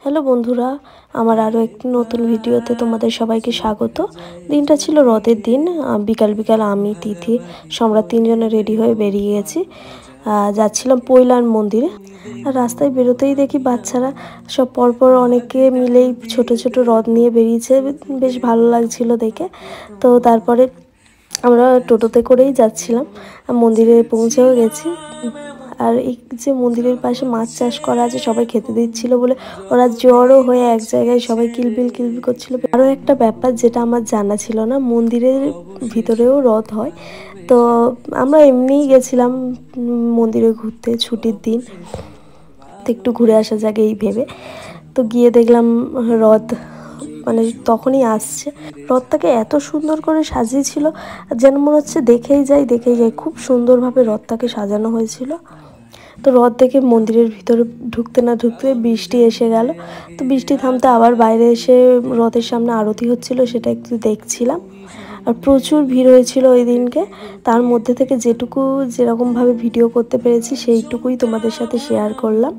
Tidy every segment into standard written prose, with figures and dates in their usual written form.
Hello বন্ধুরা, আমার আরও একটি নতুন ভিডিওতে তোমাদের সবাইকে স্বাগত। দিনটা ছিল রথের দিন। বিকাল বিকাল আমি, তিথি, সম্রাট তিনজনে রেডি হয়ে বেরিয়ে গেছি। যাচ্ছিলাম পৈলান মন্দিরে। আর রাস্তায় বেরোতেই দেখি বাচ্চারা সব পরপর অনেকে মিলেই ছোট ছোট রথ নিয়ে বেরিয়েছে। বেশ ভালো লাগছিল দেখে। তো তারপরে আমরা টোটোতে করেই যাচ্ছিলাম, মন্দিরে পৌঁছেও গেছি। আর এই যে মন্দিরের পাশে মাছ চাষ করা আছে, সবাই খেতে দিচ্ছিল বলে ওরা জড়ো হয়ে এক জায়গায় সবাই কিলবিল কিলবিল করছিল। আরও একটা ব্যাপার যেটা আমার জানা ছিল না, মন্দিরের ভিতরেও রথ হয়। তো আমরা এমনিই গেছিলাম মন্দিরে ঘুরতে, ছুটির দিন, তো একটু ঘুরে আসা যাক এই ভেবে। তো গিয়ে দেখলাম রথ মানে তখনই আসছে। রথটাকে এত সুন্দর করে সাজিয়েছিল যেন মনে হচ্ছে দেখেই যাই। খুব সুন্দরভাবে রথটাকে সাজানো হয়েছিল। তো রথ দেখে মন্দিরের ভিতরে ঢুকতে না ঢুকতে বৃষ্টি এসে গেল। তো বৃষ্টি থামতে আবার বাইরে এসে রথের সামনে আরতি হচ্ছিল, সেটা একটু দেখছিলাম। আর প্রচুর ভিড় হয়েছিল ওই দিনকে। তার মধ্যে থেকে যেরকমভাবে ভিডিও করতে পেরেছি সেইটুকুই তোমাদের সাথে শেয়ার করলাম।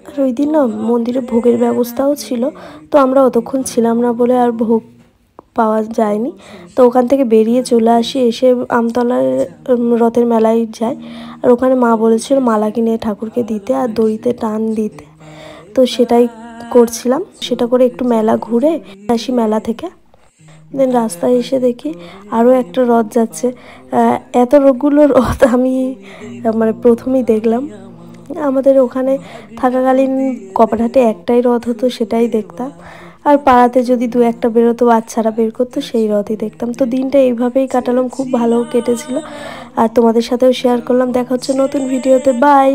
আর ওই দিন না মন্দিরে ভোগের ব্যবস্থাও ছিল, তো আমরা অতক্ষণ ছিলাম না বলে আর ভোগ পাওয়া যায়নি। তো ওখান থেকে বেরিয়ে চলে আসি, এসে আমতলার রথের মেলায় যাই। আর ওখানে মা বলেছিল মালা কিনে ঠাকুরকে দিতে আর দড়িতে টান দিতে। তো সেটাই করছিলাম। সেটা করে একটু মেলা ঘুরে আসি মেলা থেকে। দেন রাস্তায় এসে দেখি আরও একটা রথ যাচ্ছে। এতগুলো রথ আমি প্রথমেই দেখলাম। আমাদের ওখানে থাকাকালীন কপারহাটে একটাই রথ হতো, সেটাই দেখতাম। আর পাড়াতে যদি দু একটা বেরোতো, বাচ্চারা বের করতো, সেই রথই দেখতাম। তো দিনটা এইভাবেই কাটালাম, খুব ভালো কেটেছিল। আর তোমাদের সাথেও শেয়ার করলাম। দেখা হচ্ছে নতুন ভিডিওতে। বাই।